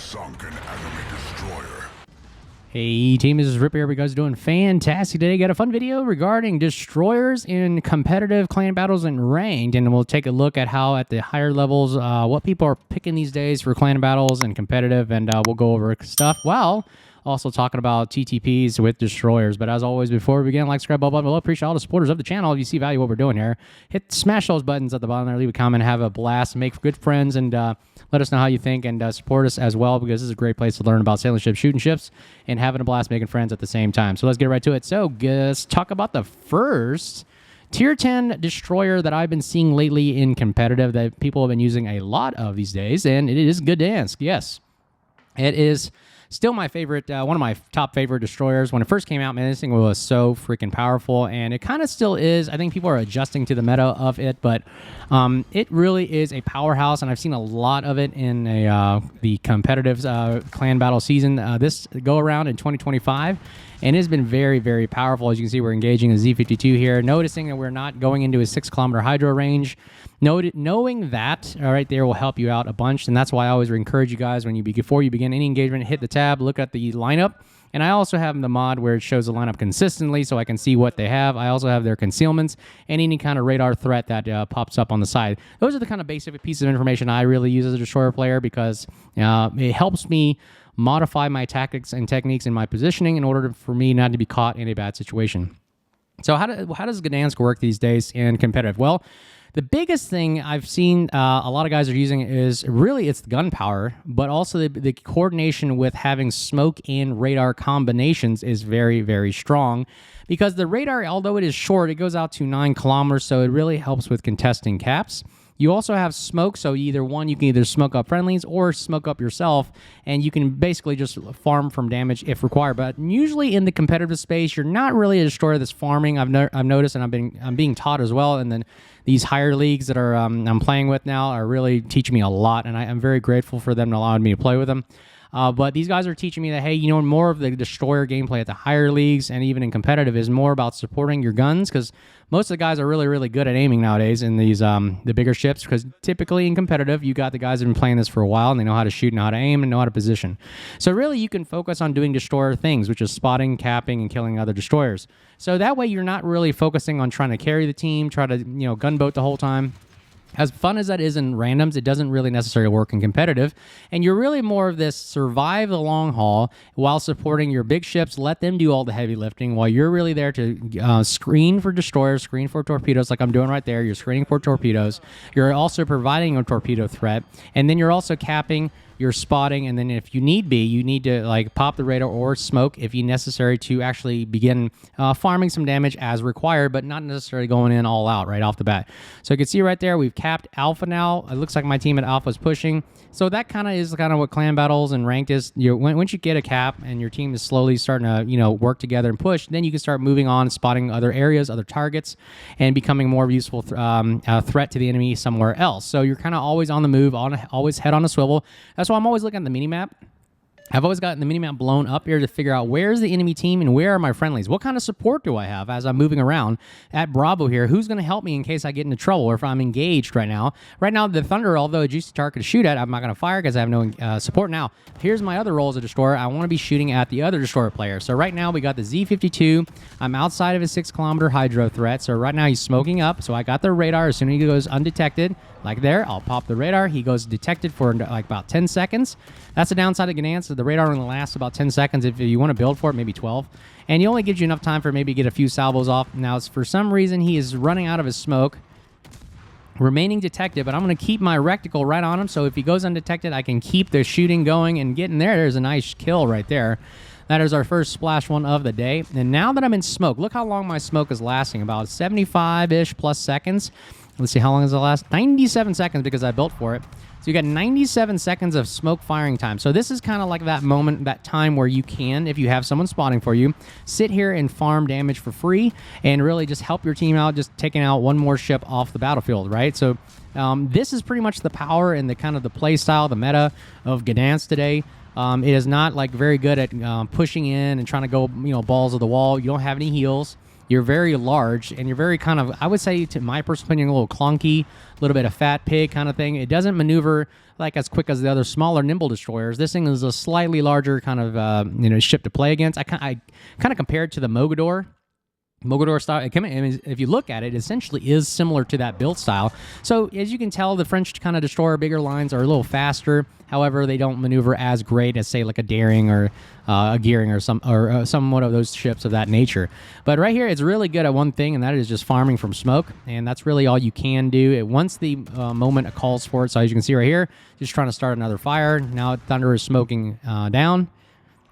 sunk an enemy destroyer. Hey team, this is Rip here. You guys are doing fantastic today. Got a fun video regarding destroyers in competitive clan battles and ranked, and we'll take a look at how at the higher levels, what people are picking these days for clan battles and competitive, and we'll go over stuff. Well, also talking about TTPs with destroyers. But as always, before we begin, like, subscribe, bell button below. Appreciate all the supporters of the channel. If you see value in what we're doing here, smash those buttons at the bottom there. Leave a comment, have a blast, make good friends, and let us know how you think, and support us as well, because this is a great place to learn about sailing ships, shooting ships, and having a blast making friends at the same time. So let's get right to it. So let's talk about the first Tier 10 destroyer that I've been seeing lately in competitive that people have been using a lot of these days, and it is Gdansk. Yes, it is still my favorite, one of my top favorite destroyers. When it first came out, man, this thing was so freaking powerful, and it kind of still is. I think people are adjusting to the meta of it, but it really is a powerhouse, and I've seen a lot of it in the competitive clan battle season this go-around in 2025, and it's been very, very powerful. As you can see, we're engaging a Z52 here, noticing that we're not going into a 6-kilometer hydro range. Knowing that right there will help you out a bunch, and that's why I always encourage you guys when before you begin any engagement, hit the tab, look at the lineup. And I also have the mod where it shows the lineup consistently, so I can see what they have. I also have their concealments and any kind of radar threat that pops up on the side. Those are the kind of basic pieces of information I really use as a destroyer player, because it helps me modify my tactics and techniques in my positioning in order for me not to be caught in a bad situation. So how does Gdansk work these days in competitive? Well, the biggest thing I've seen a lot of guys are using is really it's the gunpowder, but also the coordination with having smoke and radar combinations is very, very strong, because the radar, although it is short, it goes out to 9 kilometers, so it really helps with contesting caps. You also have smoke, so you can either smoke up friendlies or smoke up yourself, and you can basically just farm from damage if required. But usually in the competitive space, you're not really a destroyer that's farming. I've noticed, and I'm being taught as well, and then these higher leagues that are I'm playing with now are really teaching me a lot, and I'm very grateful for them allowing me to play with them. But these guys are teaching me that, hey, more of the destroyer gameplay at the higher leagues and even in competitive is more about supporting your guns, because most of the guys are really, really good at aiming nowadays in these the bigger ships, because typically in competitive, you got the guys that have been playing this for a while, and they know how to shoot and how to aim and know how to position. So really, you can focus on doing destroyer things, which is spotting, capping, and killing other destroyers. So that way, you're not really focusing on trying to carry the team, try to gunboat the whole time. As fun as that is in randoms, it doesn't really necessarily work in competitive, and you're really more of this survive the long haul while supporting your big ships, let them do all the heavy lifting, while you're really there to screen for destroyers, screen for torpedoes, like I'm doing right there. You're screening for torpedoes. You're also providing a torpedo threat, and then you're also capping, you're spotting, and then if you need to pop the radar or smoke if necessary to actually begin farming some damage as required, but not necessarily going in all out right off the bat. So you can see right there, we've capped Alpha now. It looks like my team at Alpha is pushing. So that kind of is what clan battles and ranked is. Once you get a cap and your team is slowly starting to work together and push, then you can start moving on, spotting other areas, other targets, and becoming more useful threat to the enemy somewhere else. So you're kind of always on the move, always head on a swivel. That's why I'm always looking at the mini-map. I've always gotten the mini-map blown up here to figure out where's the enemy team and where are my friendlies. What kind of support do I have as I'm moving around at Bravo here? Who's going to help me in case I get into trouble or if I'm engaged right now? Right now, the Thunder, although a juicy target to shoot at, I'm not going to fire because I have no support. Now, here's my other role as a destroyer. I want to be shooting at the other destroyer player. So right now, we got the Z52. I'm outside of his 6-kilometer hydro threat. So right now, he's smoking up. So I got the radar. As soon as he goes undetected, like there, I'll pop the radar. He goes detected for like about 10 seconds. That's the downside of Gdansk. So the radar only lasts about 10 seconds. If you want to build for it, maybe 12. And he only gives you enough time for maybe get a few salvos off. Now, for some reason, he is running out of his smoke, remaining detected, but I'm going to keep my reticle right on him. So if he goes undetected, I can keep the shooting going and get in there. There's a nice kill right there. That is our first splash one of the day. And now that I'm in smoke, look how long my smoke is lasting, about 75-ish plus seconds. Let's see, how long does it last? 97 seconds because I built for it. So you got 97 seconds of smoke firing time. So this is kind of like that moment, that time where you can, if you have someone spotting for you, sit here and farm damage for free and really just help your team out, just taking out one more ship off the battlefield, right? So this is pretty much the power and the kind of the play style, the meta of Gdansk today. It is not very good at pushing in and trying to go balls of the wall. You don't have any heals. You're very large, and you're very kind of, I would say, to my personal opinion, a little clunky, a little bit of fat pig kind of thing. It doesn't maneuver like as quick as the other smaller, nimble destroyers. This thing is a slightly larger kind of ship to play against. I kind of compare it to the Mogador style. If you look at it, essentially is similar to that build style. So as you can tell, the French kind of destroyer bigger lines are a little faster. However, they don't maneuver as great as, say, like a Daring or a Gearing or some one of those ships of that nature. But right here, it's really good at one thing, and that is just farming from smoke. And that's really all you can do. Once the moment calls for it. So as you can see right here, just trying to start another fire. Now Thunder is smoking down.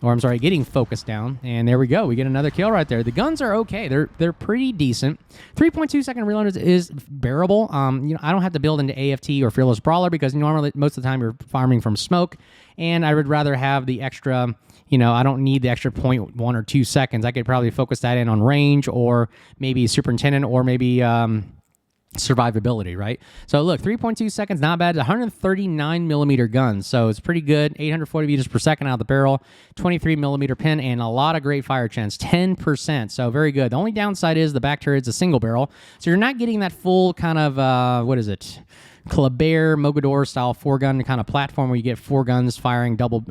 Or I'm sorry, getting focused down, and there we go. We get another kill right there. The guns are okay. They're pretty decent. 3.2 second reload is bearable. I don't have to build into AFT or Fearless Brawler because normally most of the time you're farming from smoke, and I would rather have the extra. I don't need the extra 0.1 or 2 seconds. I could probably focus that in on range or maybe Superintendent or maybe survivability, right? So look, 3.2 seconds, not bad. 139 millimeter guns, so it's pretty good. 840 meters per second out of the barrel, 23 millimeter pin, and a lot of great fire chance, 10%. So very good. The only downside is the back turret's a single barrel, so you're not getting that full kind of what is it? Kleber Mogador style 4-gun kind of platform where you get 4 guns firing double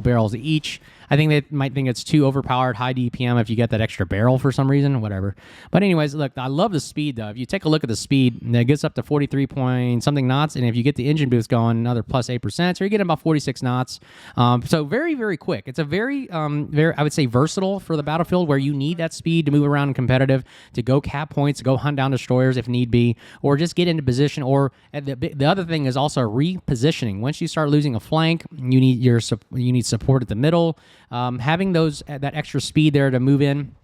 barrels each. I think they might think it's too overpowered, high DPM if you get that extra barrel for some reason, whatever. But anyways, look, I love the speed though. If you take a look at the speed, it gets up to 43 point something knots, and if you get the engine boost going, another plus 8%, so you're getting about 46 knots. So very, very quick. It's a very, I would say, versatile for the battlefield where you need that speed to move around in competitive, to go cap points, to go hunt down destroyers if need be, or just get into position. Or the other thing is also repositioning. Once you start losing a flank, you need support at the middle. Having that extra speed there to move in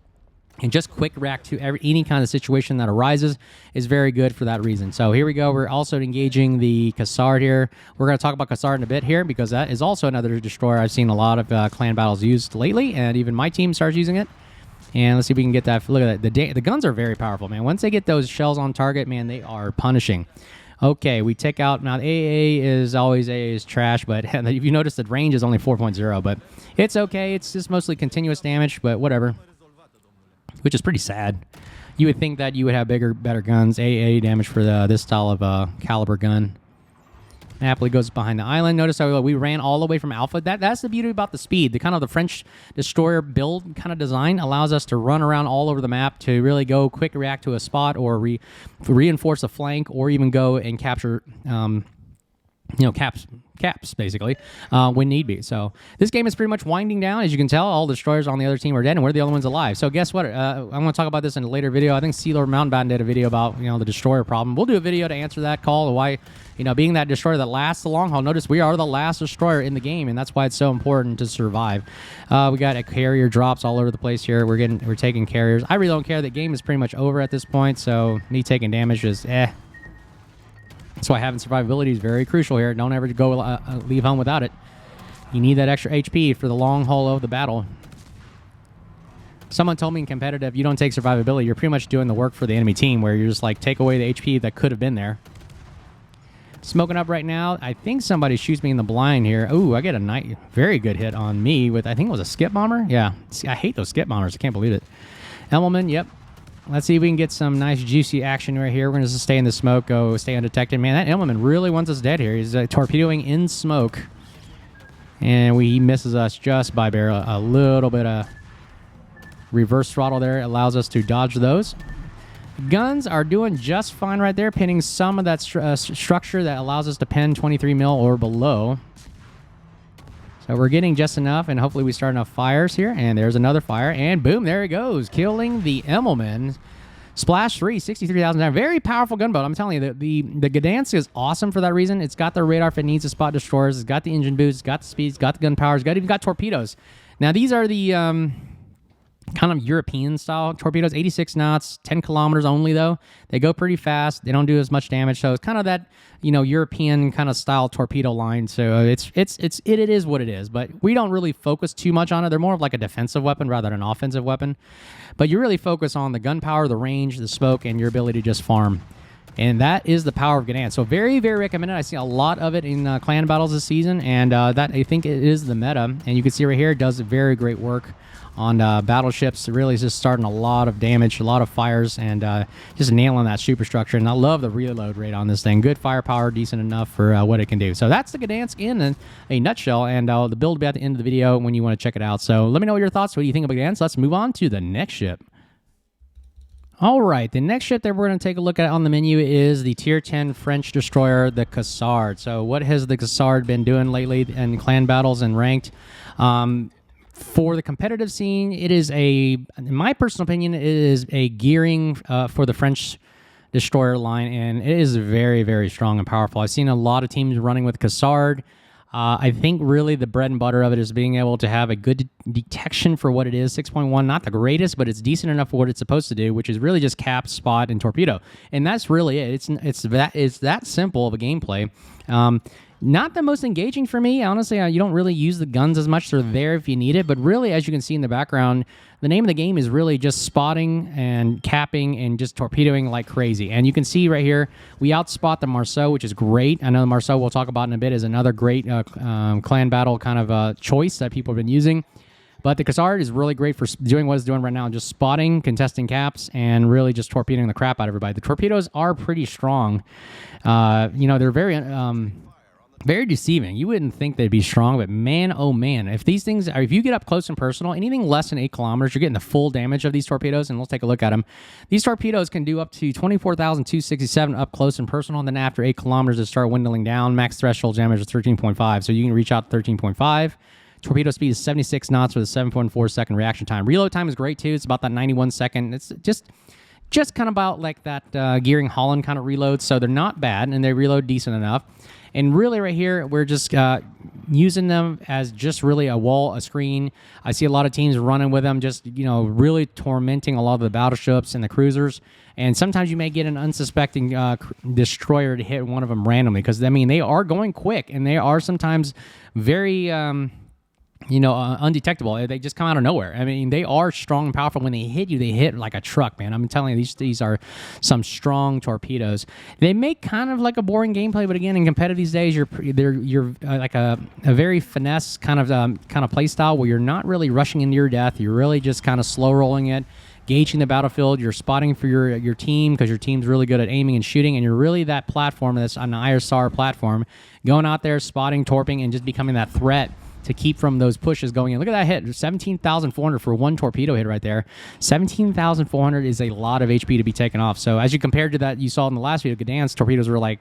and just quick react to any kind of situation that arises is very good for that reason. So here we go. We're also engaging the Cassard here. We're going to talk about Cassard in a bit here because that is also another destroyer I've seen a lot of clan battles used lately, and even my team starts using it. And let's see if we can get that. Look at that. The guns are very powerful, man. Once they get those shells on target, man, they are punishing. Okay, we take out, now AA is trash, but if you notice the range is only 4.0, but it's okay. It's just mostly continuous damage, but whatever, which is pretty sad. You would think that you would have better guns. AA damage for this style of caliber gun. Happily goes behind the island. Notice how we ran all the way from Alpha. That's the beauty about the speed. The kind of the French destroyer build kind of design allows us to run around all over the map to really go quick react to a spot or reinforce a flank, or even go and capture caps basically when need be. So this game is pretty much winding down. As you can tell, all the destroyers on the other team are dead, and we're the only ones alive. So guess what? I'm going to talk about this in a later video. I think Sea Lord Mountain did a video about the destroyer problem. We'll do a video to answer that call, why being that destroyer that lasts the long haul. Notice we are the last destroyer in the game, and that's why it's so important to survive. We got a carrier drops all over the place here. We're taking carriers. I really don't care. The game is pretty much over at this point, so me taking damage is That's why having survivability is very crucial here. Don't ever go leave home without it. You need that extra HP for the long haul of the battle. Someone told me in competitive, you don't take survivability. You're pretty much doing the work for the enemy team, where you're just like, take away the HP that could have been there. Smoking up right now. I think somebody shoots me in the blind here. Ooh, I get a very good hit on me with, I think it was a skip bomber. Yeah, I hate those skip bombers. I can't believe it. Elmelman, yep. Let's see if we can get some nice juicy action right here. We're going to stay in the smoke, go stay undetected. Man, that Elmelman really wants us dead here. He's torpedoing in smoke. And he misses us just by barrel. A little bit of reverse throttle there allows us to dodge those. Guns are doing just fine right there, pinning some of that structure that allows us to pin 23 mil or below. So we're getting just enough, and hopefully we start enough fires here. And there's another fire, and boom, there it goes, killing the Elmelman. Splash 3, 63,000. Very powerful gunboat. I'm telling you, the Gdansk is awesome for that reason. It's got the radar if it needs to spot destroyers. It's got the engine boost. It's got the speed. It's got the gun power. It's even got torpedoes. Now, these are the kind of European-style torpedoes. 86 knots, 10 kilometers only, though. They go pretty fast. They don't do as much damage. So it's kind of that, European kind of style torpedo line. So it is what it is. But we don't really focus too much on it. They're more of like a defensive weapon rather than an offensive weapon. But you really focus on the gunpowder, the range, the smoke, and your ability to just farm. And that is the power of Gdansk. So very, very recommended. I see a lot of it in clan battles this season, and that I think it is the meta. And you can see right here, it does very great work on battleships. It really is just starting a lot of damage, a lot of fires, and just nailing that superstructure. And I love the reload rate on this thing. Good firepower, decent enough for what it can do. So that's the Gdansk in a nutshell, and the build will be at the end of the video when you want to check it out. So let me know your thoughts. What do you think of Gdansk? Let's move on to the next ship. All right, the next ship that we're going to take a look at on the menu is the Tier 10 French destroyer, the Cassard. So what has the Cassard been doing lately in clan battles and ranked? For the competitive scene, it is in my personal opinion, it is a gearing for the French destroyer line, and it is very, very strong and powerful. I've seen a lot of teams running with Cassard. I think really the bread and butter of it is being able to have a good detection for what it is. 6.1, not the greatest, but it's decent enough for what it's supposed to do, which is really just cap, spot, and torpedo. And that's really it. It's that simple of a gameplay. Not the most engaging for me. Honestly, you don't really use the guns as much. They're there if you need it. But really, as you can see in the background, the name of the game is really just spotting and capping and just torpedoing like crazy. And you can see right here, we outspot the Marceau, which is great. I know the Marceau we'll talk about in a bit is another great clan battle kind of choice that people have been using. But the Cassard is really great for doing what it's doing right now, just spotting, contesting caps, and really just torpedoing the crap out of everybody. The torpedoes are pretty strong. They're very deceiving. You wouldn't think they'd be strong, but man, oh man, if these things if you get up close and personal, anything less than 8 kilometers, you're getting the full damage of these torpedoes, and let's take a look at them. These torpedoes can do up to 24,267 up close and personal, and then after 8 kilometers, they start dwindling down. Max threshold damage is 13.5, so you can reach out to 13.5. Torpedo speed is 76 knots with a 7.4 second reaction time. Reload time is great too. It's about that 91 second. It's just kind of about like that Gearing Holland kind of reload, so they're not bad, and they reload decent enough. And really right here, we're just using them as just really a wall, a screen. I see a lot of teams running with them, just, really tormenting a lot of the battleships and the cruisers. And sometimes you may get an unsuspecting destroyer to hit one of them randomly, because, they are going quick, and they are sometimes very... undetectable. They just come out of nowhere. They are strong and powerful. When they hit you, they hit like a truck, man. I'm telling you, these are some strong torpedoes. They make kind of like a boring gameplay, but again, in competitive these days, you're like a very finesse kind of play style where you're not really rushing into your death. You're really just kind of slow rolling it, gauging the battlefield. You're spotting for your team, because your team's really good at aiming and shooting, and you're really that platform that's an ISR platform, going out there, spotting, torping, and just becoming that threat to keep from those pushes going in. Look at that hit, 17,400 for one torpedo hit right there. 17,400 is a lot of HP to be taken off. So as you compared to that you saw in the last video, Gdansk torpedoes were like,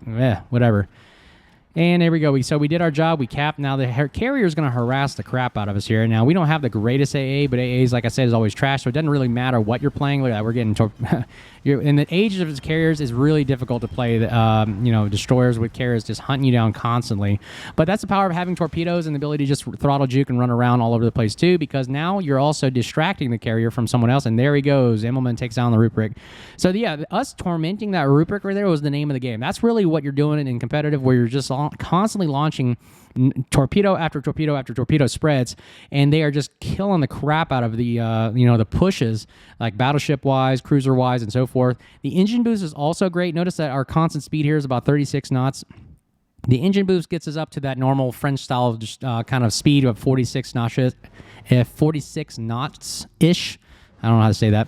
whatever. And there we go. So we did our job. We capped. Now the carrier is going to harass the crap out of us here. Now we don't have the greatest AA, but AAs, like I said, is always trash. So it doesn't really matter what you're playing. Look at that. We're getting in the age of carriers is really difficult to play. Destroyers with carriers just hunting you down constantly. But that's the power of having torpedoes and the ability to just throttle juke and run around all over the place too. Because now you're also distracting the carrier from someone else. And there he goes. Immelman takes down the Ruprecht. So yeah, us tormenting that Ruprecht right there was the name of the game. That's really what you're doing in competitive, where you're just constantly launching torpedo after torpedo after torpedo spreads, and they are just killing the crap out of the the pushes, like battleship wise, cruiser wise, and so forth. The engine boost is also great. Notice that our constant speed here is about 36 knots. The engine boost gets us up to that normal French style kind of speed of 46 knots ish. I don't know how to say that.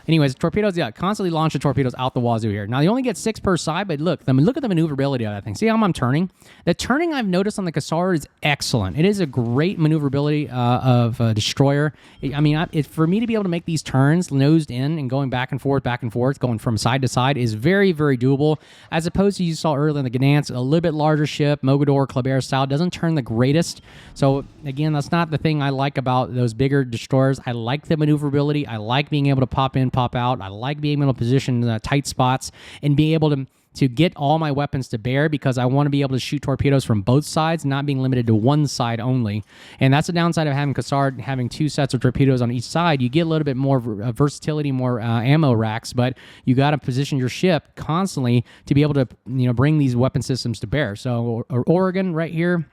Anyways, torpedoes, constantly launch the torpedoes out the wazoo here. Now, you only get 6 per side, but look at the maneuverability of that thing. See how I'm turning? The turning I've noticed on the Cassard is excellent. It is a great maneuverability of a destroyer. For me to be able to make these turns nosed in and going back and forth, going from side to side is very, very doable, as opposed to you saw earlier in the Gdansk, a little bit larger ship, Mogador, Kleber style, doesn't turn the greatest. So, again, that's not the thing I like about those bigger destroyers. I like the maneuverability. I like being able to pop in, pop out. I like being able to position tight spots and be able to get all my weapons to bear, because I want to be able to shoot torpedoes from both sides, not being limited to one side only. And that's the downside of having Cassard, having 2 sets of torpedoes on each side. You get a little bit more versatility, more ammo racks, but you got to position your ship constantly to be able to bring these weapon systems to bear. So Oregon right here,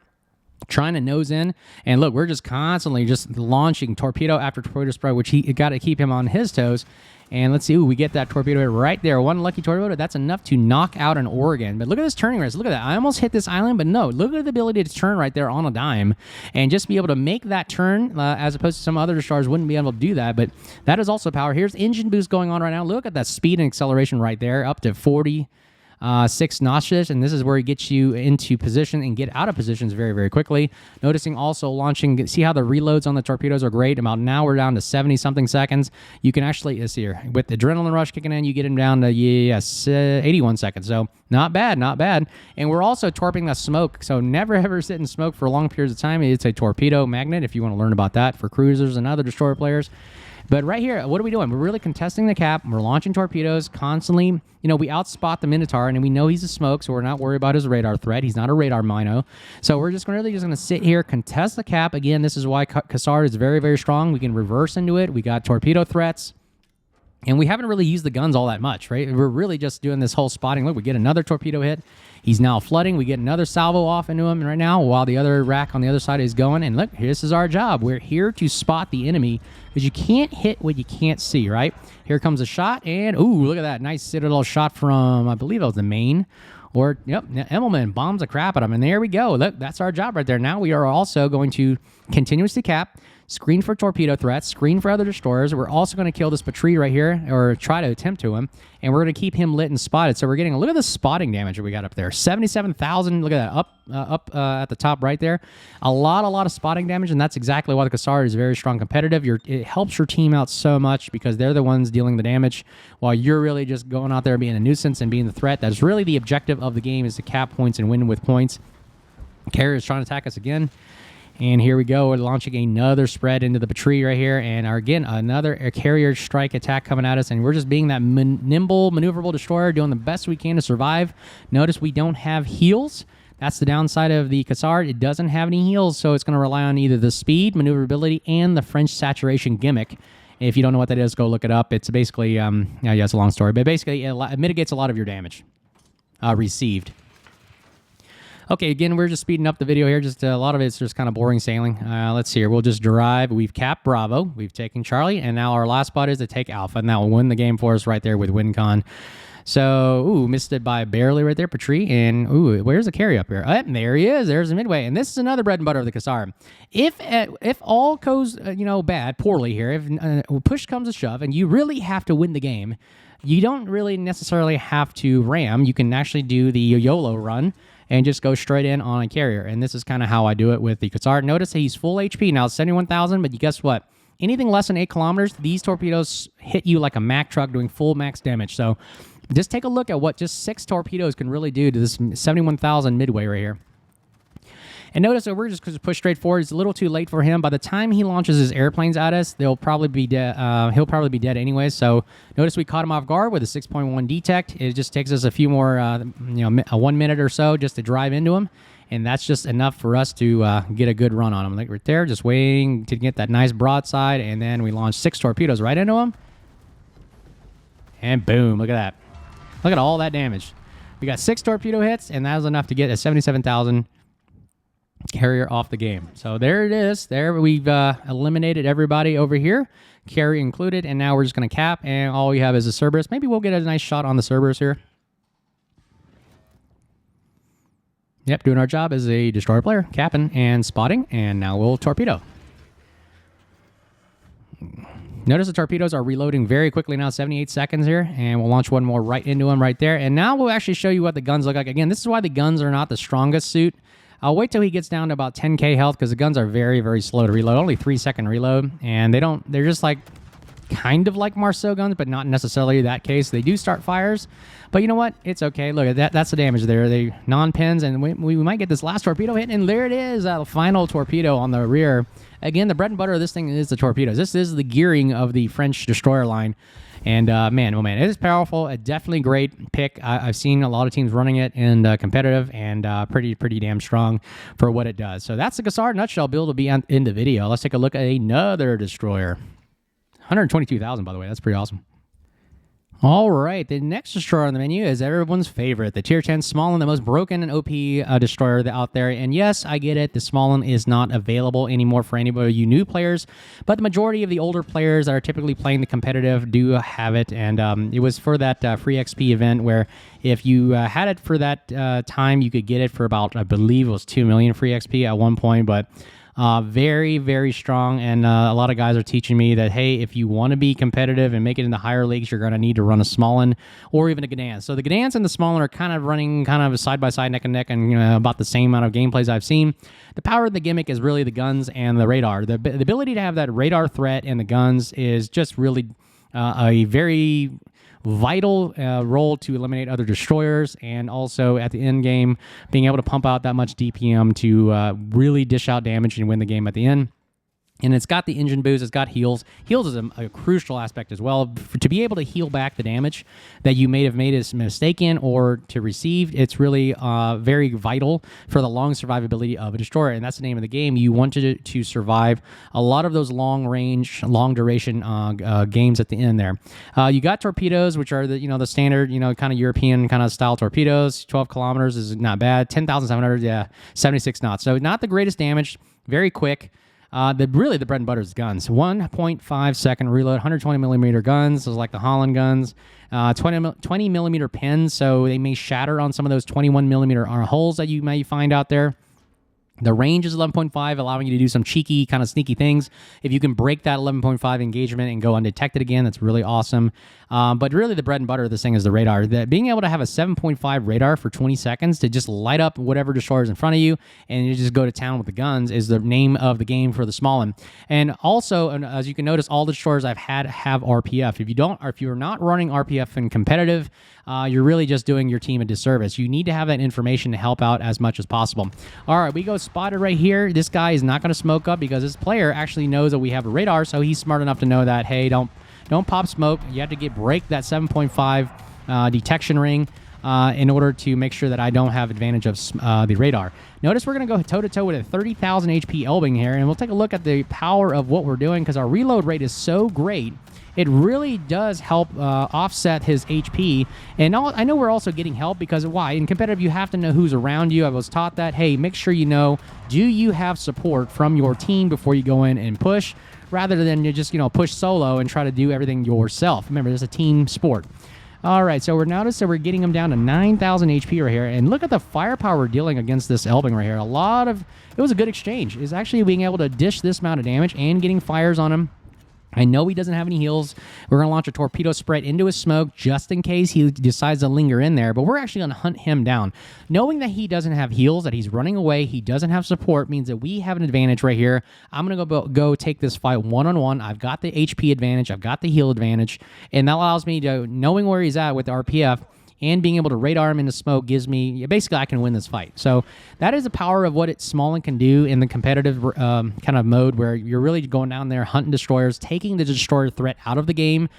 trying to nose in. And look, we're just constantly just launching torpedo after torpedo spray, which he got to keep him on his toes. And let's see, we get that torpedo right there. One lucky torpedo, that's enough to knock out an Oregon. But look at this turning radius. Look at that. I almost hit this island, but no. Look at the ability to turn right there on a dime and just be able to make that turn as opposed to some other destroyers wouldn't be able to do that. But that is also power. Here's engine boost going on right now. Look at that speed and acceleration right there, up to 6 notches, and this is where he gets you into position and get out of positions very, very quickly. Noticing also launching, see how the reloads on the torpedoes are great. About now we're down to 70-something seconds. You can actually, see here, with the adrenaline rush kicking in, you get him down to, 81 seconds. So not bad, not bad. And we're also torping the smoke, so never ever sit in smoke for long periods of time. It's a torpedo magnet if you want to learn about that for cruisers and other destroyer players. But right here, what are we doing? We're really contesting the cap. We're launching torpedoes constantly. We outspot the Minotaur, and we know he's a smoke, so we're not worried about his radar threat. He's not a radar mino. So we're just really just going to sit here, contest the cap. Again, this is why Cassard is very, very strong. We can reverse into it. We got torpedo threats. And we haven't really used the guns all that much, right? We're really just doing this whole spotting. Look, we get another torpedo hit. He's now flooding. We get another salvo off into him right now while the other rack on the other side is going. And look, this is our job. We're here to spot the enemy because you can't hit what you can't see, right? Here comes a shot, and ooh, look at that. Nice Citadel shot from, I believe it was the main. Or, yep, Emmelman bombs the crap at him. And there we go. Look, that's our job right there. Now we are also going to continuously cap, screen for torpedo threats, screen for other destroyers. We're also going to kill this Patrie right here, or try to attempt to him, and we're going to keep him lit and spotted. So we're getting, look at the spotting damage that we got up there. 77,000, look at that, up at the top right there. A lot of spotting damage, and that's exactly why the Cassard is very strong competitive. It helps your team out so much because they're the ones dealing the damage while you're really just going out there being a nuisance and being the threat. That's really the objective of the game, is to cap points and win with points. Carrier is trying to attack us again. And here we go. We're launching another spread into the Patrie right here. And again, another carrier strike attack coming at us. And we're just being that nimble, maneuverable destroyer, doing the best we can to survive. Notice we don't have heals. That's the downside of the Cassard. It doesn't have any heals, so it's going to rely on either the speed, maneuverability, and the French saturation gimmick. If you don't know what that is, go look it up. It's basically, yeah, it's a long story. But basically, it mitigates a lot of your damage received. Okay, again, we're just speeding up the video here. Just a lot of it's just kind of boring sailing. Let's see here. We'll just drive. We've capped Bravo. We've taken Charlie. And now our last spot is to take Alpha. And that will win the game for us right there with WinCon. So, ooh, missed it by barely right there, Patrie. And, ooh, where's the carry up here? Oh, there he is. There's the Midway. And this is another bread and butter of the Cassard. If all goes, bad, poorly here, if push comes to shove, and you really have to win the game, you don't really necessarily have to ram. You can actually do the YOLO run and just go straight in on a carrier. And this is kind of how I do it with the Cassard. Notice that he's full HP. Now, it's 71,000, but guess what? Anything less than 8 kilometers, these torpedoes hit you like a Mack truck doing full max damage. So just take a look at what just 6 torpedoes can really do to this 71,000 Midway right here. And notice that we're just going to push straight forward. It's a little too late for him. By the time he launches his airplanes at us, they'll probably be dead. He'll probably be dead anyway. So notice we caught him off guard with a 6.1 detect. It just takes us a few more, 1 minute or so just to drive into him. And that's just enough for us to get a good run on him. Like right there, just waiting to get that nice broadside. And then we launch 6 torpedoes right into him. And boom, look at that. Look at all that damage. We got 6 torpedo hits, and that was enough to get a 77,000 carrier off the game. So there it is. There we've eliminated everybody over here, carrier included, and now we're just going to cap, and all we have is a Cerberus. Maybe we'll get a nice shot on the Cerberus here. Yep, doing our job as a destroyer player, capping and spotting, and now we'll torpedo. Notice the torpedoes are reloading very quickly now, 78 seconds here, and we'll launch one more right into them right there. And now we'll actually show you what the guns look like. Again, this is why the guns are not the strongest suit. I'll wait till he gets down to about 10k health because the guns are very, very slow to reload. Only 3-second reload, and they're just like kind of like Marceau guns, but not necessarily that case. They do start fires, but you know what? It's okay. Look at that. That's the damage there. They non-pins, and we might get this last torpedo hit, and there it is, a final torpedo on the rear. Again, the bread and butter of this thing is the torpedoes. This is the gearing of the French destroyer line. And man, oh man, it is powerful. A definitely great pick. I've seen a lot of teams running it in competitive, and pretty damn strong for what it does. So that's the Cassard nutshell build will be in the video. Let's take a look at another destroyer. 122,000, by the way. That's pretty awesome. All right, the next destroyer on the menu is everyone's favorite, the Tier 10 Smaland, the most broken and OP destroyer out there. And yes, I get it, the Smaland is not available anymore for anybody, you new players, but the majority of the older players that are typically playing the competitive do have it. And it was for that free XP event where if you had it for that time, you could get it for about, I believe it was 2 million free XP at one point, but very, very strong, and a lot of guys are teaching me that, hey, if you want to be competitive and make it in the higher leagues, you're going to need to run a Smaland or even a Gdansk. So the Gdansk and the Smaland are kind of running kind of side by side, neck and neck, and about the same amount of gameplays I've seen. The power of the gimmick is really the guns and the radar. The ability to have that radar threat and the guns is just really a very vital role to eliminate other destroyers, and also at the end game being able to pump out that much DPM to really dish out damage and win the game at the end. And it's got the engine boost, it's got heals. Heals is a crucial aspect as well. To be able to heal back the damage that you may have made a mistake in or to receive, it's really very vital for the long survivability of a destroyer. And that's the name of the game. You want to survive a lot of those long range, long duration games at the end there. You got torpedoes, which are the standard, kind of European kind of style torpedoes. 12 kilometers is not bad. 10,700, yeah, 76 knots. So not the greatest damage, very quick. Really the bread and butter is guns. 1.5 second reload, 120 millimeter guns. Those like the Holland guns. 20 millimeter pins, so they may shatter on some of those 21 millimeter holes that you may find out there. The range is 11.5, allowing you to do some cheeky, kind of sneaky things. If you can break that 11.5 engagement and go undetected again, that's really awesome. But really the bread and butter of this thing is the radar. Being able to have a 7.5 radar for 20 seconds to just light up whatever destroyer is in front of you and you just go to town with the guns is the name of the game for the Smaland. And also, as you can notice, all the destroyers I've had have RPF. If you don't, or if you're not running RPF in competitive, you're really just doing your team a disservice. You need to have that information to help out as much as possible. All right, we go spotted right here. This guy is not going to smoke up because this player actually knows that we have a radar, so he's smart enough to know that, hey, don't pop smoke. You have to break that 7.5 detection ring in order to make sure that I don't have advantage of the radar. Notice we're going to go toe-to-toe with a 30,000 HP Elbing here, and we'll take a look at the power of what we're doing because our reload rate is so great. It really does help offset his HP. And I know we're also getting help because why? In competitive, you have to know who's around you. I was taught that, hey, make sure you know, do you have support from your team before you go in and push, rather than you just, push solo and try to do everything yourself. Remember, it's a team sport. All right, so we're getting him down to 9,000 HP right here. And look at the firepower we're dealing against this Elbing right here. It was a good exchange. It's actually being able to dish this amount of damage and getting fires on him. I know he doesn't have any heals. We're going to launch a torpedo spread into his smoke just in case he decides to linger in there, but we're actually going to hunt him down. Knowing that he doesn't have heals, that he's running away, he doesn't have support, means that we have an advantage right here. I'm going to go take this fight one-on-one. I've got the HP advantage. I've got the heal advantage, and that allows me to, knowing where he's at with the RPF, and being able to radar him into smoke gives me, basically I can win this fight. So that is the power of what Smaland can do in the competitive kind of mode where you're really going down there hunting destroyers, taking the destroyer threat out of the game,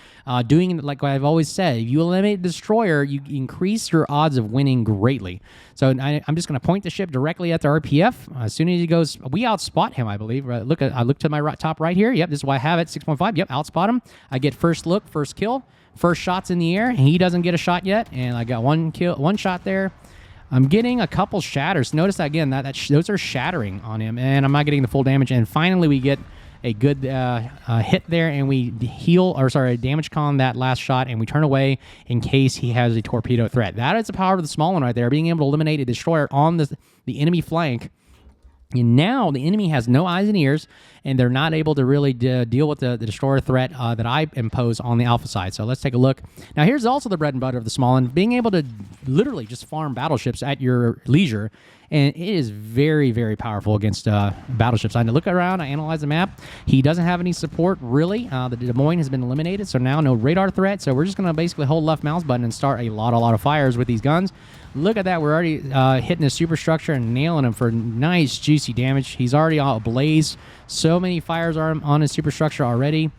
doing like I've always said, if you eliminate the destroyer, you increase your odds of winning greatly. So I'm just going to point the ship directly at the RPF. As soon as he goes, we outspot him, I believe. I look to my top right here. Yep, this is why I have it, 6.5. Yep, outspot him. I get first look, first kill. First shot's in the air, and he doesn't get a shot yet, and I got one shot there. I'm getting a couple shatters. Notice that again, those are shattering on him, and I'm not getting the full damage. And finally, we get a good hit there, and we damage con that last shot, and we turn away in case he has a torpedo threat. That is the power of the Smaland right there, being able to eliminate a destroyer on the enemy flank. And now the enemy has no eyes and ears, and they're not able to really deal with the destroyer threat that I impose on the alpha side. So let's take a look. Now here's also the bread and butter of the Smaland, being able to literally just farm battleships at your leisure. And it is very, very powerful against battleships. I look around, I analyze the map. He doesn't have any support, really. The Des Moines has been eliminated, so now no radar threat. So we're just going to basically hold left mouse button and start a lot of fires with these guns. Look at that. We're already hitting his superstructure and nailing him for nice, juicy damage. He's already all ablaze. So many fires are on his superstructure already.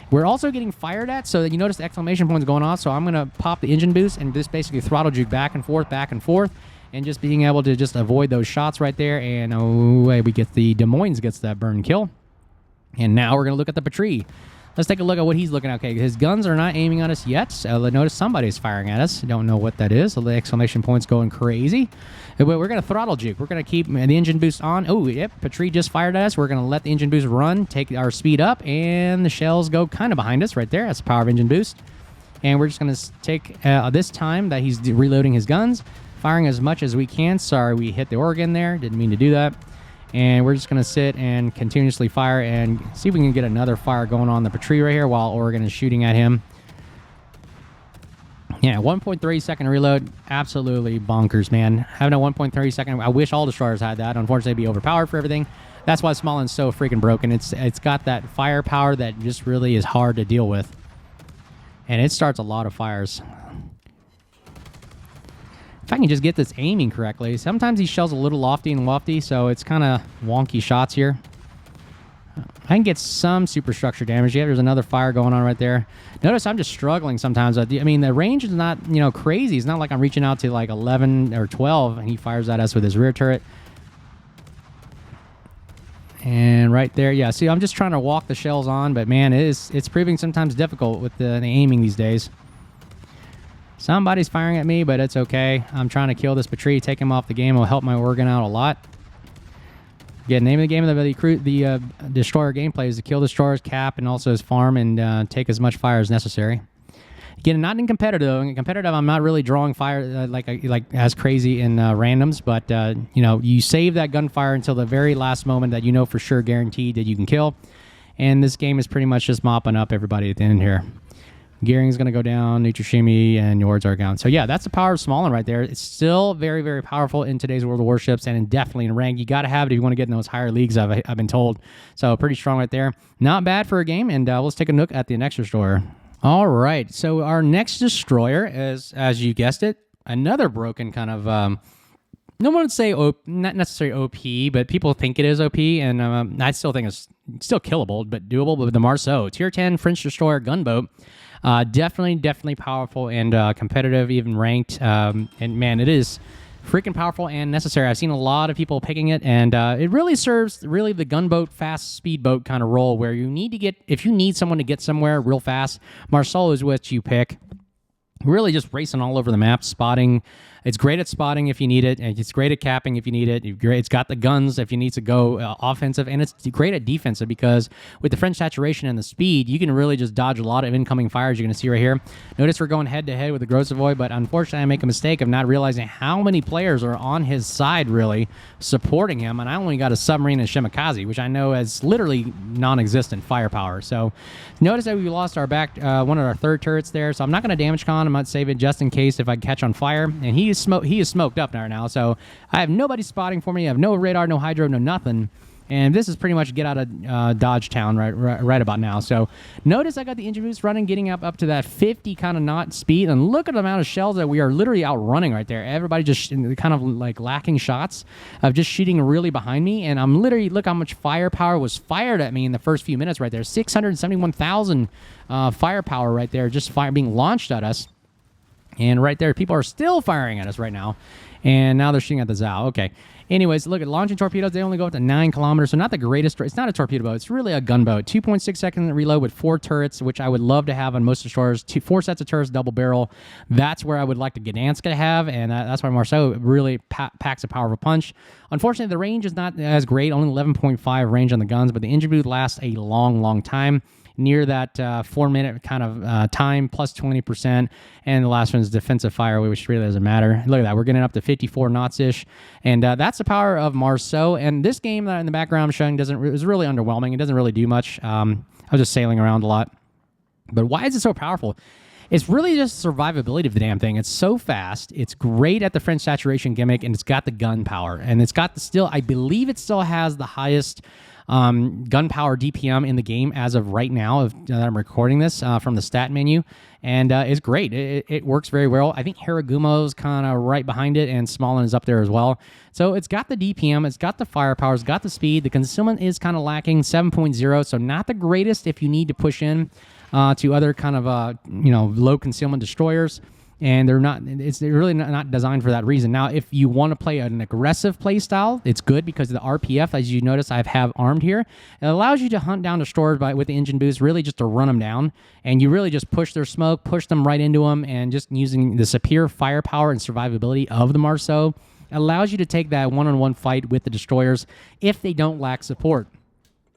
We're also getting fired at, so that you notice the exclamation points going off. So I'm going to pop the engine boost and this basically throttle juke back and forth. And just being able to just avoid those shots right there. And we get the Des Moines gets that burn kill. And now we're going to look at the Patrie. Let's take a look at what he's looking at. Okay, his guns are not aiming at us yet. So notice somebody's firing at us. Don't know what that is. So the exclamation point's going crazy. But we're going to throttle juke. We're going to keep the engine boost on. Oh, yep, Patrie just fired at us. We're going to let the engine boost run, take our speed up, and the shells go kind of behind us right there. That's the power of engine boost. And we're just going to take this time that he's reloading his guns, firing as much as we can. Sorry, we hit the organ there. Didn't mean to do that. And we're just going to sit and continuously fire and see if we can get another fire going on the Patrie right here while Oregon is shooting at him. Yeah, 1.3 second reload. Absolutely bonkers, man. Having a 1.3 second, I wish all destroyers had that. Unfortunately, it'd be overpowered for everything. That's why Smaland's so freaking broken. It's got that firepower that just really is hard to deal with. And it starts a lot of fires. If I can just get this aiming correctly. Sometimes these shells a little lofty and lofty, so it's kind of wonky shots here. I can get some superstructure damage. Yeah, there's another fire going on right there. Notice I'm just struggling sometimes. I mean, the range is not, crazy. It's not like I'm reaching out to like 11 or 12, and he fires at us with his rear turret. And right there, yeah, see, I'm just trying to walk the shells on, but man, it's proving sometimes difficult with the aiming these days. Somebody's firing at me, but it's okay. I'm trying to kill this Patrie, take him off the game. It'll help my organ out a lot. Again, name of the game of the destroyer gameplay is to kill destroyers, cap, and also his farm, and take as much fire as necessary. Again, not in competitive. In competitive, I'm not really drawing fire like as crazy in randoms, but you save that gunfire until the very last moment that you know for sure, guaranteed that you can kill. And this game is pretty much just mopping up everybody at the end here. Gearing's going to go down, Nutrishimi, and yours are down. So yeah, that's the power of Smaland right there. It's still very, very powerful in today's World of Warships, and definitely in rank. You got to have it if you want to get in those higher leagues, I've been told. So pretty strong right there. Not bad for a game, and let's take a look at the next destroyer. All right, so our next destroyer is, as you guessed it, another broken kind of... no one would say not necessarily OP, but people think it is OP, and I still think it's still killable, but doable. But the Marceau, Tier 10 French destroyer gunboat, definitely powerful and competitive, even ranked. And man, it is freaking powerful and necessary. I've seen a lot of people picking it, and it really serves the gunboat, fast speedboat kind of role where you need to get, if you need someone to get somewhere real fast, Marceau is what you pick. Really just racing all over the map, spotting. It's great at spotting if you need it, and it's great at capping if you need it. It's got the guns if you need to go offensive, and it's great at defensive because with the French saturation and the speed, you can really just dodge a lot of incoming fires. You're going to see right here. Notice we're going head-to-head with the Grosavoy, but unfortunately I make a mistake of not realizing how many players are on his side really supporting him, and I only got a submarine and Shimakaze, which I know is literally non-existent firepower. So notice that we lost our back, one of our third turrets there, so I'm not going to damage con. I'm going to save it just in case if I catch on fire, and he is smoked up right now, so I have nobody spotting for me. I have no radar, no hydro, no nothing, and this is pretty much get out of Dodge Town right about now. So notice I got the engine boost running, getting up to that 50 kind of knot speed, and look at the amount of shells that we are literally outrunning right there. Everybody just kind of like lacking shots of just shooting really behind me, and I'm literally, look how much firepower was fired at me in the first few minutes right there. 671,000 firepower right there, just being launched at us. And right there, people are still firing at us right now. And now they're shooting at the Zao. Okay. Anyways, look at launching torpedoes. They only go up to 9 kilometers, so not the greatest. It's not a torpedo boat. It's really a gunboat. 2.6 second reload with 4 turrets, which I would love to have on most destroyers. 4 sets of turrets, double barrel. That's where I would like the Gdansk to have, and that's why Marceau really packs a powerful punch. Unfortunately, the range is not as great. Only 11.5 range on the guns, but the engine boost lasts a long time. Near that 4-minute kind of time, plus 20%. And the last one is defensive fire, which really doesn't matter. Look at that. We're getting up to 54 knots-ish. And that's the power of Marceau. And this game that in the background I'm showing is really underwhelming. It doesn't really do much. I was just sailing around a lot. But why is it so powerful? It's really just survivability of the damn thing. It's so fast. It's great at the French saturation gimmick, and it's got the gun power. And it's got I believe it still has the highest gunpowder DPM in the game as of right now that I'm recording this from the stat menu, and it's great. It works very well. I think Haragumo's kind of right behind it, and Smaland is up there as well. So it's got the DPM, it's got the firepower, it's got the speed. The concealment is kind of lacking, 7.0, so not the greatest if you need to push in to other kind of low concealment destroyers. and they're really not designed for that reason. Now, if you want to play an aggressive play style, it's good because the RPF, as you notice, I have armed here. It allows you to hunt down destroyers with the engine boost, really just to run them down, and you really just push their smoke, push them right into them, and just using the superior firepower and survivability of the Marceau allows you to take that one-on-one fight with the destroyers if they don't lack support.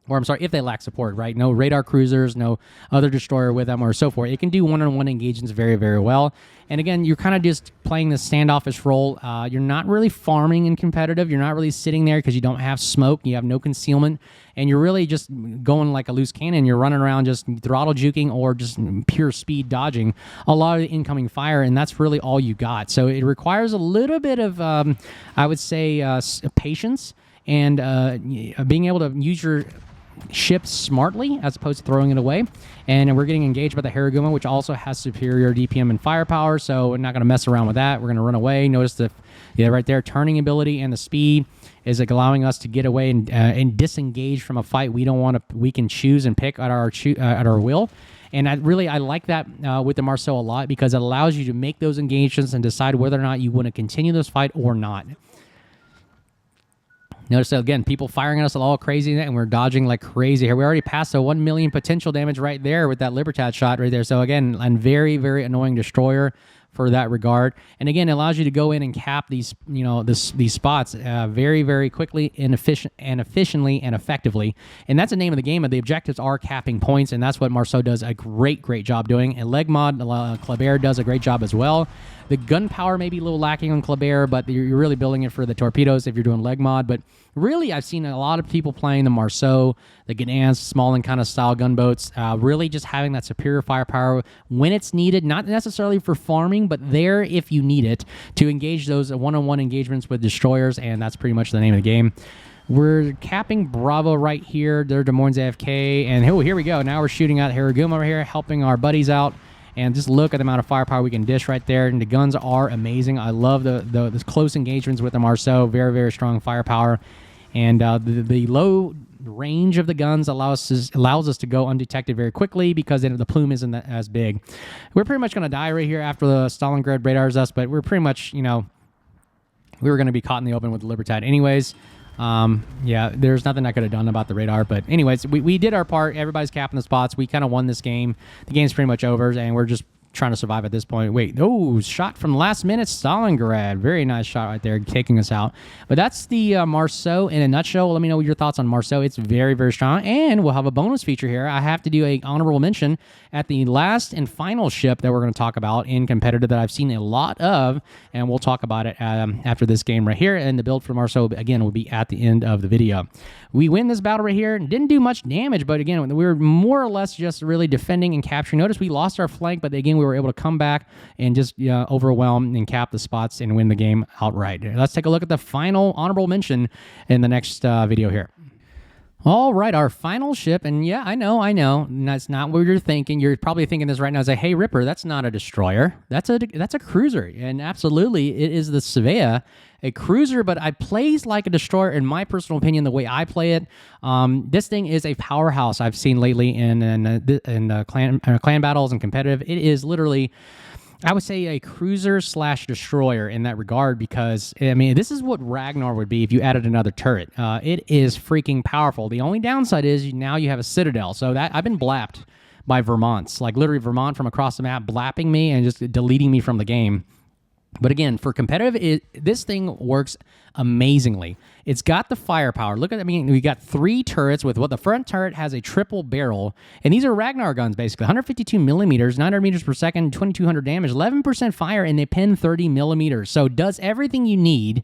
Or I'm sorry, if they lack support, right? No radar cruisers, no other destroyer with them, or so forth. It can do one-on-one engagements very, very well. And again, you're kind of just playing this standoffish role. You're not really farming in competitive. You're not really sitting there because you don't have smoke. You have no concealment. And you're really just going like a loose cannon. You're running around just throttle juking or just pure speed dodging a lot of the incoming fire, and that's really all you got. So it requires a little bit of, I would say, patience and being able to use your ship smartly as opposed to throwing it away. And we're getting engaged by the Hariguma, which also has superior DPM and firepower, so we're not going to mess around with that. We're going to run away. Notice right there, turning ability and the speed is like allowing us to get away and disengage from a fight we can choose and pick at our will. And I like that with the Marceau a lot because it allows you to make those engagements and decide whether or not you want to continue this fight or not. Notice, again, people firing at us all crazy, and we're dodging like crazy here. We already passed the 1 million potential damage right there with that Libertad shot right there. So, again, a very, very annoying destroyer for that regard. And, again, it allows you to go in and cap these, these spots very, very quickly and efficiently and effectively. And that's the name of the game. The objectives are capping points, and that's what Marceau does a great, great job doing. And leg mod, Kleber does a great job as well. The gunpowder may be a little lacking on Kleber, but you're really building it for the torpedoes if you're doing leg mod. But really, I've seen a lot of people playing the Marceau, the Gdansk, Smaland kind of style gunboats, really just having that superior firepower when it's needed, not necessarily for farming, but there if you need it to engage those one-on-one engagements with destroyers, and that's pretty much the name of the game. We're capping Bravo right here. They're Des Moines AFK, and here we go. Now we're shooting at Hariguma over here, helping our buddies out. And just look at the amount of firepower we can dish right there. And the guns are amazing. I love the close engagements with the Marceau. Very, very strong firepower. And the low range of the guns allows us to go undetected very quickly because the plume isn't as big. We're pretty much going to die right here after the Stalingrad radars us, but we're pretty much, we were going to be caught in the open with the Libertad anyways. Yeah, there's nothing I could have done about the radar, but anyways, we did our part. Everybody's capping the spots. We kind of won this game. The game's pretty much over, and we're just trying to survive at this point. Wait, shot from last minute, Stalingrad. Very nice shot right there, taking us out. But that's the Marceau in a nutshell. Let me know your thoughts on Marceau. It's very, very strong, and we'll have a bonus feature here. I have to do an honorable mention at the last and final ship that we're going to talk about in competitive that I've seen a lot of, and we'll talk about it after this game right here. And the build for Marceau, again, will be at the end of the video. We win this battle right here. Didn't do much damage, but again, we were more or less just really defending and capturing. Notice we lost our flank, but again, we were able to come back and just overwhelm and cap the spots and win the game outright. Let's take a look at the final honorable mention in the next video here. All right, our final ship, and yeah, I know, that's not what you're thinking. You're probably thinking this right now. Hey, Ripper, that's not a destroyer. That's a cruiser, and absolutely, it is the Svea, a cruiser, but it plays like a destroyer, in my personal opinion, the way I play it. This thing is a powerhouse I've seen lately in clan battles and competitive. It is literally, I would say, a cruiser/destroyer in that regard because, I mean, this is what Ragnar would be if you added another turret. It is freaking powerful. The only downside is now you have a citadel. So that I've been blapped by Vermonts, like literally Vermont from across the map blapping me and just deleting me from the game. But again, for competitive, this thing works amazingly. It's got the firepower. Look at that. I mean, we got 3 turrets with what the front turret has a triple barrel. And these are Ragnar guns, basically. 152 millimeters, 900 meters per second, 2,200 damage, 11% fire, and they pin 30 millimeters. So it does everything you need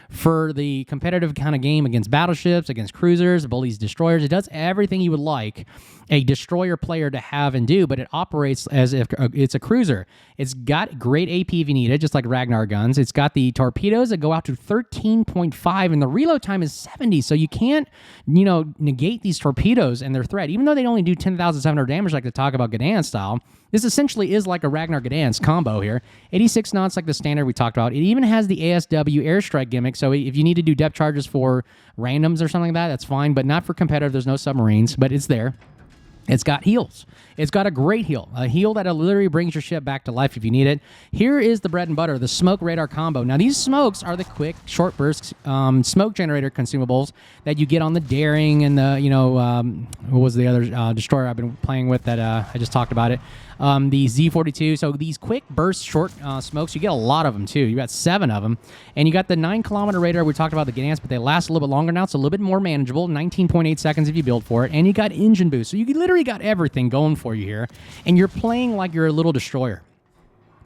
for the competitive kind of game against battleships, against cruisers, bullies, destroyers. It does everything you would like a destroyer player to have and do, but it operates as if it's a cruiser. It's got great AP if you need it, just like Ragnar guns. It's got the torpedoes that go out to 13.5, and the reload time is 70, so you can't, negate these torpedoes and their threat. Even though they only do 10,700 damage like the talk about Gdansk style, this essentially is like a Ragnar Gdansk combo here. 86 knots like the standard we talked about. It even has the ASW airstrike gimmick, so if you need to do depth charges for randoms or something like that, that's fine, but not for competitive. There's no submarines, but it's there. It's got heals. It's got a great heal. A heal that literally brings your ship back to life if you need it. Here is the bread and butter, the smoke radar combo. Now, these smokes are the quick, short burst smoke generator consumables that you get on the Daring and the, what was the other destroyer I've been playing with that I just talked about it? The Z42. So these quick burst short smokes, you get a lot of them too. You got 7 of them. And you got the 9-kilometer radar. We talked about the Gdansk, but they last a little bit longer now. It's a little bit more manageable. 19.8 seconds if you build for it. And you got engine boost. So you literally got everything going for you here. And you're playing like you're a little destroyer.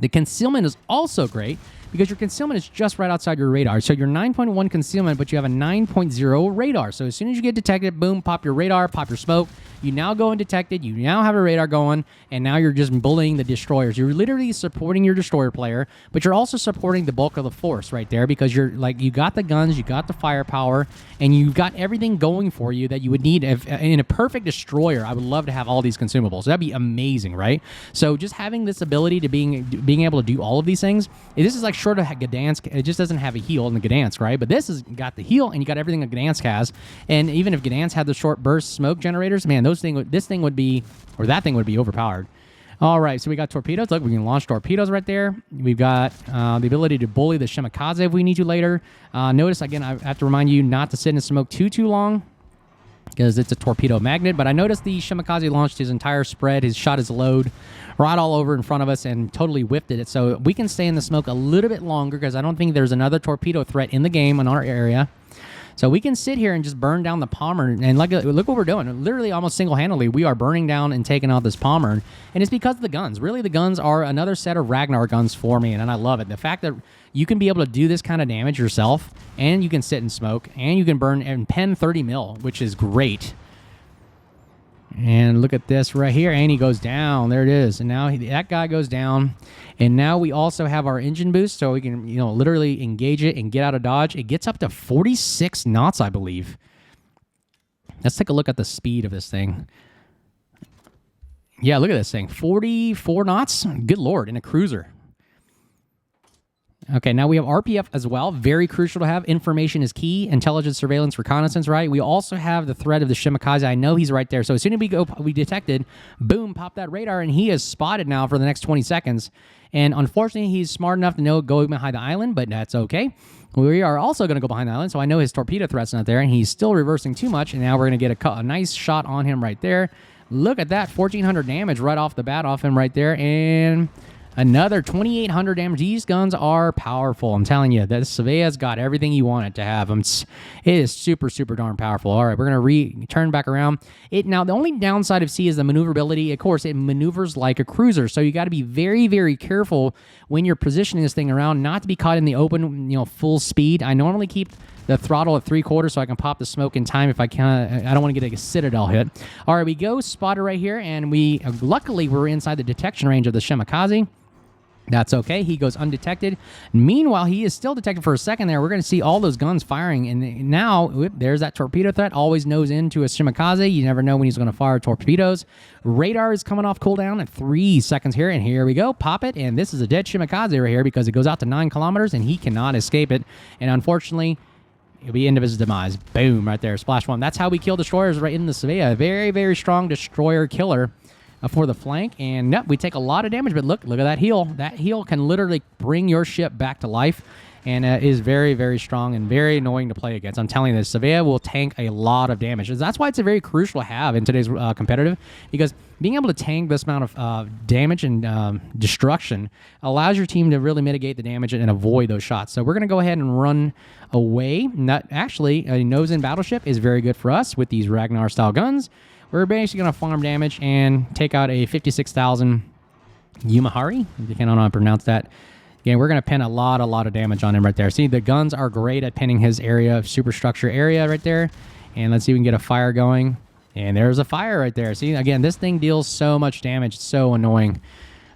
The concealment is also great because your concealment is just right outside your radar. So you're 9.1 concealment, but you have a 9.0 radar. So as soon as you get detected, boom, pop your radar, pop your smoke. You now go undetected. You now have a radar going, and now you're just bullying the destroyers. You're literally supporting your destroyer player, but you're also supporting the bulk of the force right there because you're like you got the guns, you got the firepower, and you've got everything going for you that you would need in a perfect destroyer. I would love to have all these consumables. That'd be amazing, right? So just having this ability to being able to do all of these things. This is like short of Gdansk. It just doesn't have a heal in the Gdansk, right? But this has got the heal, and you got everything that Gdansk has. And even if Gdansk had the short burst smoke generators, man, that thing would be overpowered. All right, so we got torpedoes. Look, we can launch torpedoes right there. We've got the ability to bully the Shimakaze if we need to later. Notice, again, I have to remind you not to sit in the smoke too long because it's a torpedo magnet. But I noticed the Shimakaze launched his entire spread, his shot his load right all over in front of us and totally whiffed it. So we can stay in the smoke a little bit longer because I don't think there's another torpedo threat in the game in our area. So we can sit here and just burn down the Palmer. And look what we're doing. Literally, almost single-handedly, we are burning down and taking out this Palmer. And it's because of the guns. Really, the guns are another set of Ragnar guns for me, and I love it. The fact that you can be able to do this kind of damage yourself, and you can sit and smoke, and you can burn and pen 30 mil, which is great. And look at this right here, and he goes down. There it is. And now that guy goes down. And now we also have our engine boost, so we can, literally engage it and get out of dodge. It gets up to 46 knots, I believe. Let's take a look at the speed of this thing. Yeah, look at this thing. 44 knots? Good Lord, in a cruiser. Okay, now we have RPF as well. Very crucial to have. Information is key. Intelligence, surveillance, reconnaissance, right? We also have the threat of the Shimakaze. I know he's right there. So as soon as we detected, boom, pop that radar, and he is spotted now for the next 20 seconds. And unfortunately, he's smart enough to know go behind the island, but that's okay. We are also going to go behind the island, so I know his torpedo threat's not there, and he's still reversing too much, and now we're going to get a nice shot on him right there. Look at that, 1,400 damage right off the bat off him right there, and another 2,800 damage. These guns are powerful. I'm telling you, that Svea's got everything you want it to have. It is super, super darn powerful. All right, we're going to turn back around. Now, the only downside of C is the maneuverability. Of course, it maneuvers like a cruiser, so you got to be very, very careful when you're positioning this thing around, not to be caught in the open, full speed. I normally keep the throttle at 3/4 so I can pop the smoke in time if I can. I don't want to get a citadel hit. All right, we go spotter right here, and luckily we're inside the detection range of the Shimakaze. That's okay. He goes undetected. Meanwhile, he is still detected for a second there. We're going to see all those guns firing. And now, there's that torpedo threat. Always nose into a Shimakaze. You never know when he's going to fire torpedoes. Radar is coming off cooldown at 3 seconds here. And here we go. Pop it. And this is a dead Shimakaze right here because it goes out to 9 kilometers and he cannot escape it. And unfortunately, it'll be end of his demise. Boom, right there. Splash one. That's how we kill destroyers right in the Svea. Very, very strong destroyer killer for the flank, and nope, we take a lot of damage, but look at that heal. That heal can literally bring your ship back to life, and is very, very strong and very annoying to play against. I'm telling you this, Svea will tank a lot of damage. That's why it's a very crucial to have in today's competitive, because being able to tank this amount of damage and destruction allows your team to really mitigate the damage and avoid those shots. So we're going to go ahead and run away. Actually, a nose-in battleship is very good for us with these Ragnar-style guns. We're basically going to farm damage and take out a 56,000 Yumahari. I don't know how to pronounce that. Again, we're going to pin a lot of damage on him right there. See, the guns are great at pinning his area of superstructure area right there. And let's see if we can get a fire going. And there's a fire right there. See, again, this thing deals so much damage. It's so annoying.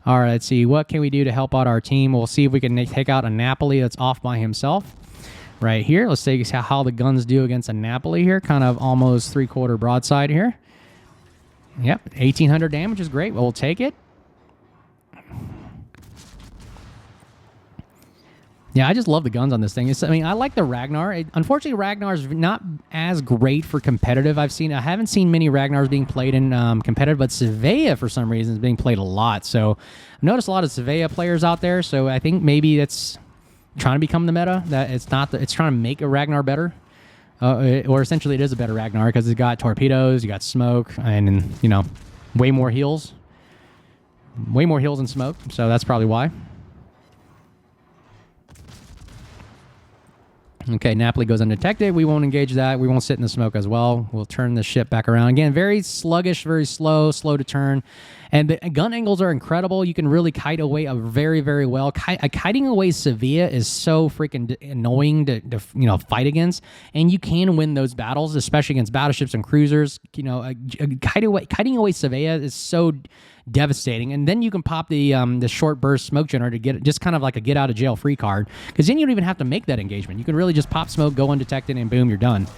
All right, let's see. What can we do to help out our team? We'll see if we can take out a Napoli that's off by himself. Right here. Let's see how the guns do against a Napoli here. Kind of almost 3/4 broadside here. Yep, 1,800 damage is great. We'll take it. Yeah, I just love the guns on this thing. I mean, I like the Ragnar. Unfortunately, Ragnar's not as great for competitive. I haven't seen many Ragnars being played in competitive, but Svea, for some reason, is being played a lot. So I've noticed a lot of Svea players out there. So I think maybe it's trying to become the meta. That it's not. It's trying to make a Ragnar better. Or essentially it is a better Ragnar because it's got torpedoes, you got smoke, and, you know, way more heals. Way more heals than smoke, so that's probably why. Okay, Napoli goes undetected. We won't engage that. We won't sit in the smoke as well. We'll turn the ship back around. Again, very sluggish, very slow to turn. And the gun angles are incredible. You can really kite away very, very well. Kiting away Svea is so freaking annoying to fight against. And you can win those battles, especially against battleships and cruisers. You know, kiting away Svea is so devastating. And then you can pop the short burst smoke generator to get just kind of like a get out of jail free card, because then you don't even have to make that engagement. You can really just pop smoke, go undetected, and boom, you're done.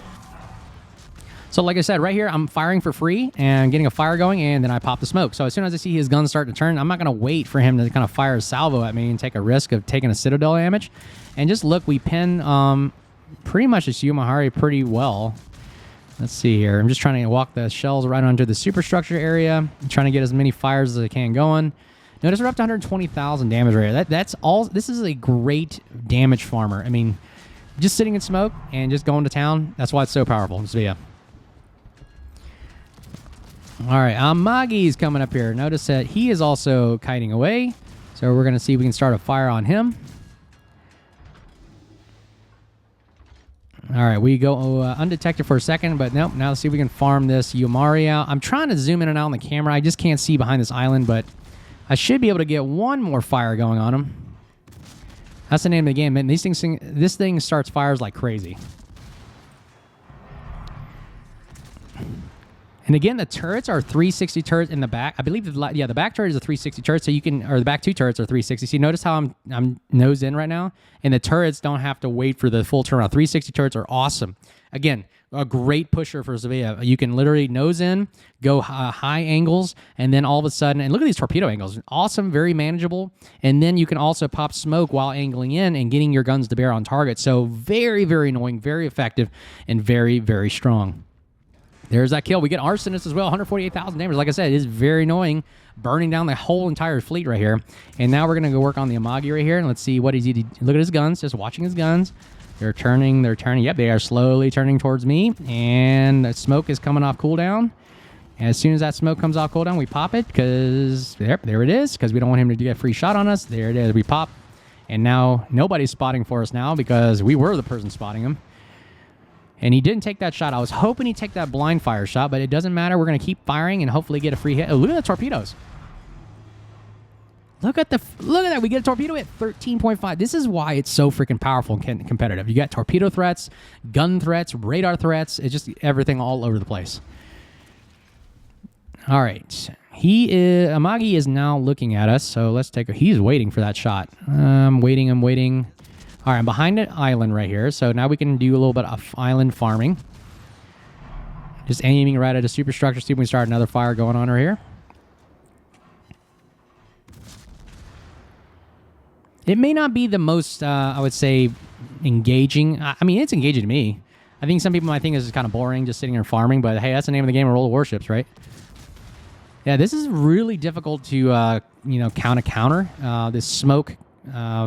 So like I said, right here, I'm firing for free and getting a fire going, and then I pop the smoke. So as soon as I see his gun starting to turn, I'm not going to wait for him to kind of fire a salvo at me and take a risk of taking a citadel damage. And just look, we pin pretty much this Yumahari pretty well. Let's see here. I'm just trying to walk the shells right onto the superstructure area. I'm trying to get as many fires as I can going. Notice we're up to 120,000 damage right here. That's all. This is a great damage farmer. I mean, just sitting in smoke and just going to town. That's why it's so powerful. So yeah. All right, Amagi's coming up here. Notice that he is also kiting away. So we're going to see if we can start a fire on him. All right, we go undetected for a second, but nope. Now let's see if we can farm this Yumari out. I'm trying to zoom in and out on the camera. I just can't see behind this island, but I should be able to get one more fire going on him. That's the name of the game, man. This thing starts fires like crazy. And again, the turrets are 360 turrets in the back. I believe, the back turret is a 360 turret, so you can, or the back two turrets are 360. See, notice how I'm nose in right now, and the turrets don't have to wait for the full turnaround. 360 turrets are awesome. Again, a great pusher for Svea. You can literally nose in, go high angles, and then all of a sudden, and look at these torpedo angles. Awesome, very manageable. And then you can also pop smoke while angling in and getting your guns to bear on target. So very, very annoying, very effective, and very, very strong. There's that kill. We get Arsonist as well, 148,000 damage. Like I said, it is very annoying, burning down the whole entire fleet right here. And now we're going to go work on the Amagi right here. And let's see what he's eating. Look at his guns, just watching his guns. They're turning. Yep, they are slowly turning towards me. And the smoke is coming off cooldown. And as soon as that smoke comes off cooldown, we pop it because there it is, because we don't want him to get a free shot on us. There it is. We pop. And now nobody's spotting for us now because we were the person spotting him. And he didn't take that shot. I was hoping he'd take that blind fire shot, but it doesn't matter. We're going to keep firing and hopefully get a free hit. Oh, look at the torpedoes. Look at that. We get a torpedo at 13.5. This is why it's so freaking powerful and competitive. You got torpedo threats, gun threats, radar threats. It's just everything all over the place. All right. Amagi is now looking at us, so let's take he's waiting for that shot. I'm waiting. All right, I'm behind an island right here, so now we can do a little bit of island farming. Just aiming right at a superstructure, see if we can start another fire going on right here. It may not be the most, I would say, engaging. I mean, it's engaging to me. I think some people might think this is kind of boring, just sitting here farming, but hey, that's the name of the game, Roll of Warships, right? Yeah, this is really difficult to, counter. This smoke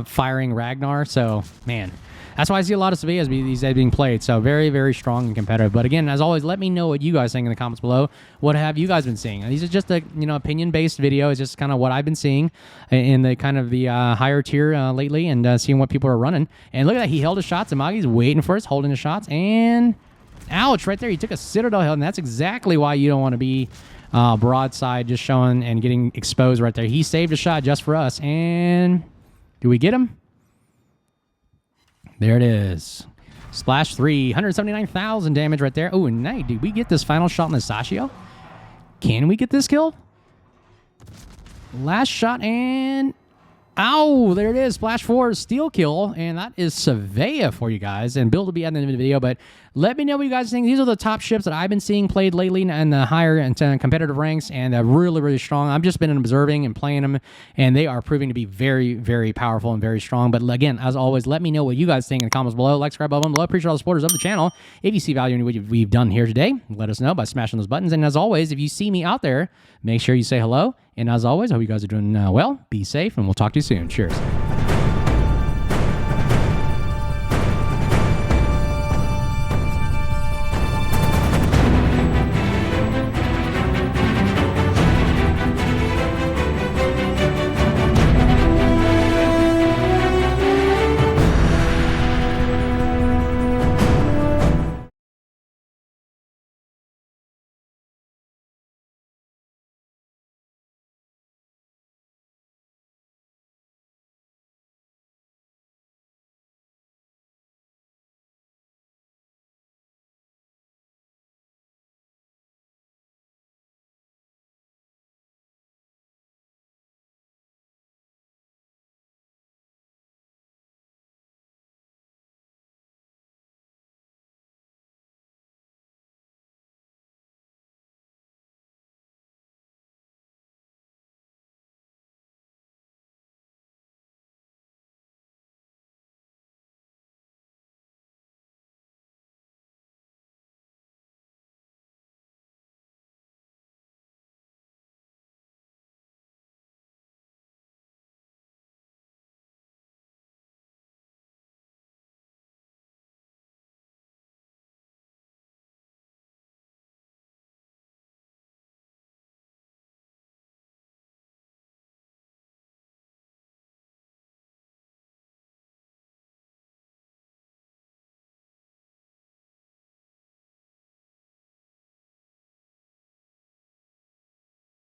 firing Ragnar. So, man, that's why I see a lot of Sveas these days being played. So, very, very strong and competitive. But again, as always, let me know what you guys think in the comments below. What have you guys been seeing? These are just a opinion-based video. It's just kind of what I've been seeing in the kind of the higher tier lately, and seeing what people are running. And look at that, he held his shots. Amagi's waiting for us, holding his shots, and ouch, right there, he took a citadel hill, and that's exactly why you don't want to be broadside, just showing and getting exposed right there. He saved a shot just for us, and do we get him? There it is. Splash 3, 179,000 damage right there. Oh, nice. Did we get this final shot on the Sashio? Can we get this kill? Last shot, and ow, there it is. Splash 4, steal kill, and that is Svea for you guys. And Bill will be at the end of the video, but Let me know what you guys think. These are the top ships that I've been seeing played lately in the higher and competitive ranks, and they're really, really strong. I've just been observing and playing them, and they are proving to be very, very powerful and very strong. But again, as always, let me know what you guys think in the comments below. Like, subscribe, button below. Appreciate all the supporters of the channel. If you see value in what we've done here today, let us know by smashing those buttons. And as always, if you see me out there, make sure you say hello. And as always, I hope you guys are doing well. Be safe, and we'll talk to you soon. Cheers.